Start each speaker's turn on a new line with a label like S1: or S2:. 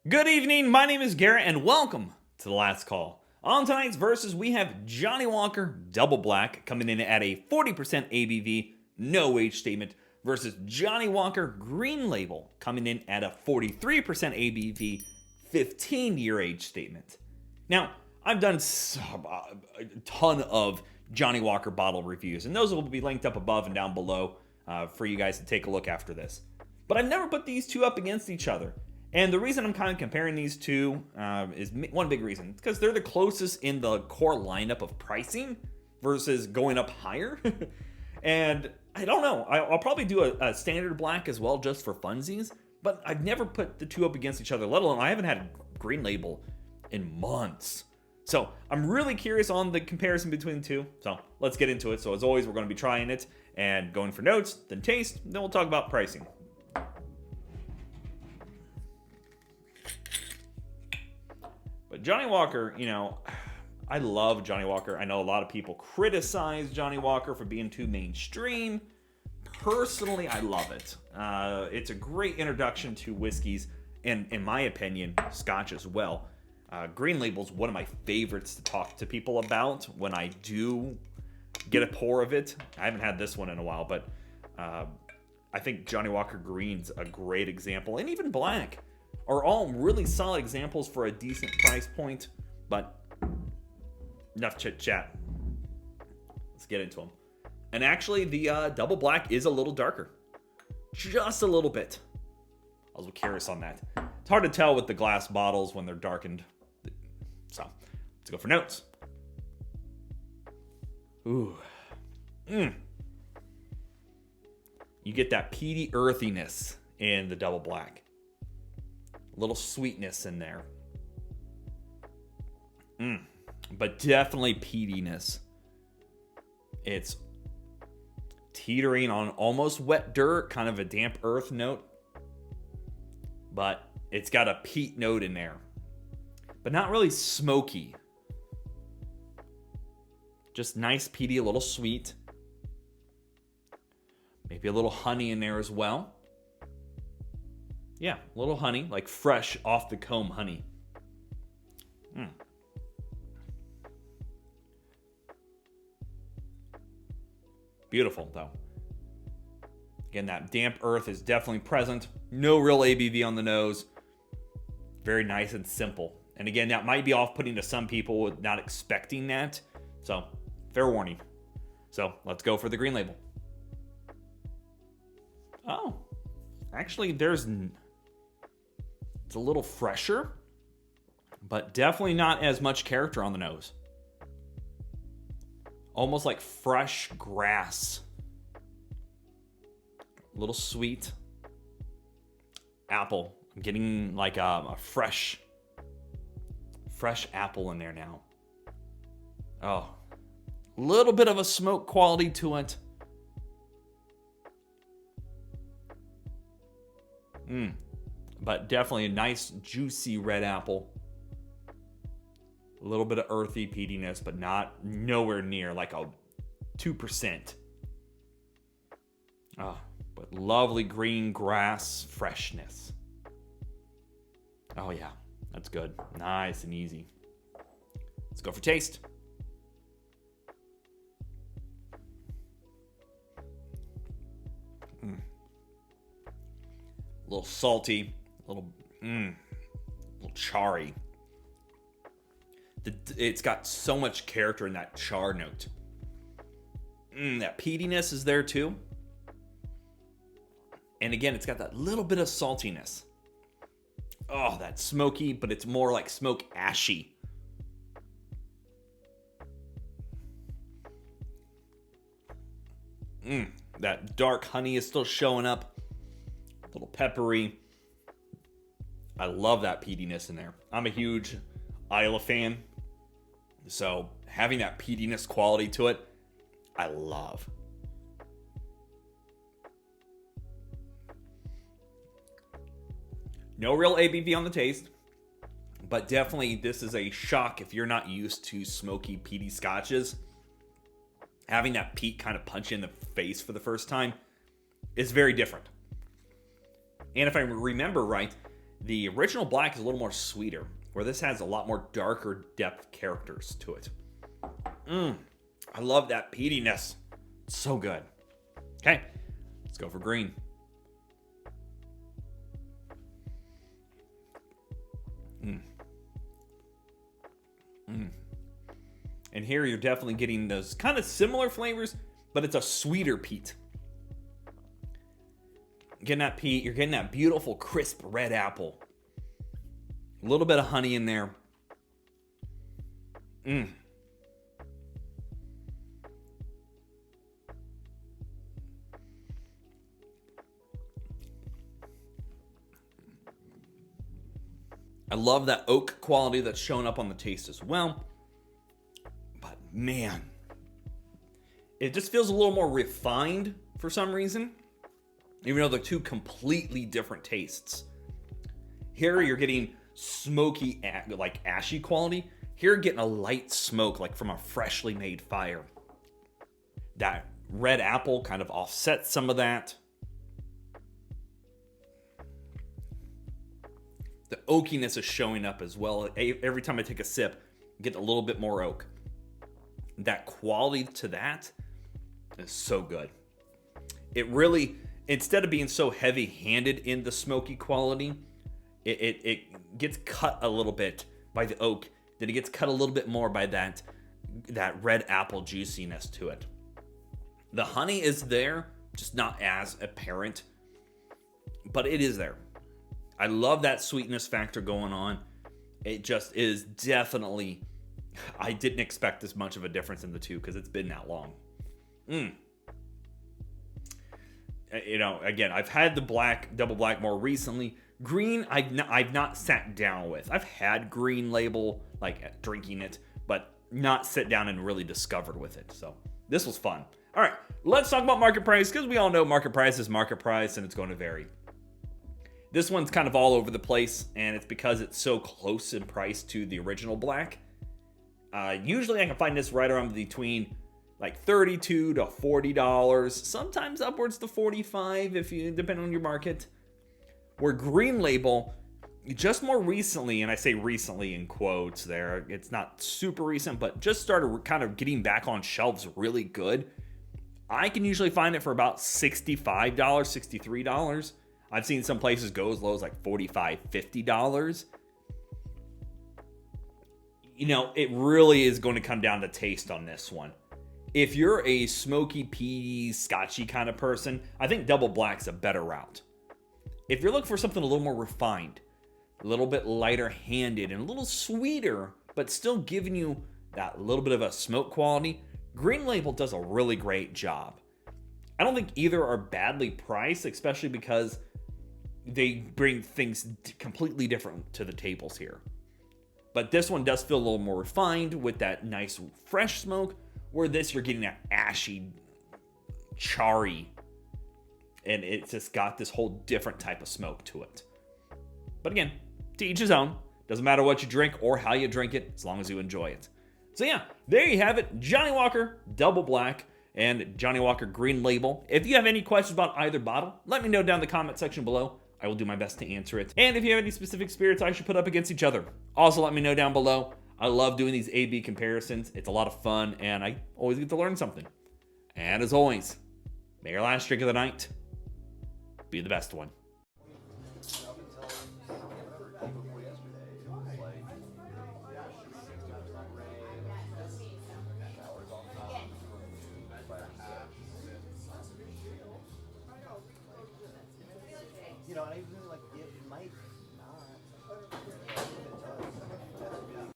S1: Good evening, my name is Garrett, and welcome to The Last Call. On tonight's Versus, we have Johnnie Walker Double Black coming in at a 40% ABV, no age statement, versus Johnnie Walker Green Label coming in at a 43% ABV, 15-year age statement. Now, I've done a ton of Johnnie Walker bottle reviews, and those will be linked up above and down below for you guys to take a look after this. But I've never put these two up against each other. And the reason I'm kind of comparing these two is one big reason. Because they're the closest in the core lineup of pricing versus going up higher. And I don't know. I'll probably do a standard black as well just for funsies. But I've never put the two up against each other, let alone I haven't had Green Label in months. So I'm really curious on the comparison between the two. So let's get into it. So as always, we're going to be trying it and going for notes, then taste, then we'll talk about pricing. But Johnnie Walker, I love Johnnie Walker. I know a lot of people criticize Johnnie Walker for being too mainstream. Personally, I love it. It's a great introduction to whiskeys, and in my opinion, Scotch as well. Green Label's one of my favorites to talk to people about when I do get a pour of it. I haven't had this one in a while, but I think Johnnie Walker Green's a great example, and even Black are all really solid examples for a decent price point. But enough chit chat. Let's get into them. And actually, the Double Black is a little darker, just a little bit. I was curious on that. It's hard to tell with the glass bottles when they're darkened. So let's go for notes. Ooh. You get that peaty earthiness in the Double Black. A little sweetness in there. But definitely peatiness. It's teetering on almost wet dirt, kind of a damp earth note. But it's got a peat note in there. But not really smoky. Just nice peaty, a little sweet. Maybe a little honey in there as well. Yeah, a little honey, like fresh off the comb honey. Beautiful, though. Again, that damp earth is definitely present. No real ABV on the nose. Very nice and simple. And again, that might be off-putting to some people with not expecting that. So, fair warning. So, let's go for the Green Label. Oh, actually, it's a little fresher, but definitely not as much character on the nose. Almost like fresh grass. A little sweet. Apple. I'm getting like a fresh apple in there now. Oh, a little bit of a smoke quality to it. But definitely a nice, juicy red apple. A little bit of earthy peatiness, but nowhere near like a 2%. But lovely green grass freshness. Oh yeah, that's good. Nice and easy. Let's go for taste. A little salty, a little charry. It's got so much character in that char note. That peatiness is there too. And again, it's got that little bit of saltiness. Oh, that's smoky, but it's more like smoke ashy. That dark honey is still showing up. A little peppery. I love that peatiness in there. I'm a huge Isla fan. So having that peatiness quality to it, I love. No real ABV on the taste, but definitely this is a shock if you're not used to smoky, peaty scotches. Having that peat kind of punch you in the face for the first time is very different. And if I remember right, The original black is a little more sweeter, where this has a lot more darker depth characters to it. I love that peatiness. It's so good. Okay, let's go for green. And here you're definitely getting those kind of similar flavors, but it's a sweeter peat. Getting that peat, you're getting that beautiful crisp red apple. A little bit of honey in there. I love that oak quality that's shown up on the taste as well. But man, it just feels a little more refined for some reason, even though they're two completely different tastes. Here you're getting smoky, like ashy quality. Here you're getting a light smoke, like from a freshly made fire. That red apple kind of offsets some of that. The oakiness is showing up as well. Every time I take a sip, I get a little bit more oak. That quality to that is so good. It really, instead of being so heavy-handed in the smoky quality, it gets cut a little bit by the oak. Then it gets cut a little bit more by that red apple juiciness to it. The honey is there, just not as apparent, but it is there. I love that sweetness factor going on. It just is definitely, I didn't expect this much of a difference in the two because it's been that long. You know, again, I've had the black, double black more recently. Green, I've not sat down with. I've had green label, like drinking it, but not sit down and really discovered with it. So this was fun. All right, let's talk about market price because we all know market price is market price and it's going to vary. This one's kind of all over the place, and it's because it's so close in price to the original black. Usually I can find this right around between like $32 to $40, sometimes upwards to $45 if you depend on your market. Where green label, just more recently, and I say recently in quotes there, it's not super recent, but just started kind of getting back on shelves really good. I can usually find it for about $65, $63. I've seen some places go as low as like $45, $50. You know, it really is going to come down to taste on this one. If you're a smoky, peaty, scotchy kind of person, I think double black's a better route. If you're looking for something a little more refined, a little bit lighter handed, and a little sweeter, but still giving you that little bit of a smoke quality, green label does a really great job. I don't think either are badly priced, especially because they bring things completely different to the tables here. But this one does feel a little more refined with that nice fresh smoke, where this you're getting that ashy, charry, and it's just got this whole different type of smoke to it. But again, to each his own. Doesn't matter what you drink or how you drink it, as long as you enjoy it. So yeah, there you have it. Johnnie Walker Double Black and Johnnie Walker Green Label. If you have any questions about either bottle, let me know down in the comment section below. I will do my best to answer it. And if you have any specific spirits I should put up against each other, also let me know down below. I love doing these A/B comparisons. It's a lot of fun, and I always get to learn something. And as always, may your last drink of the night be the best one.
S2: You know, I even like it might not.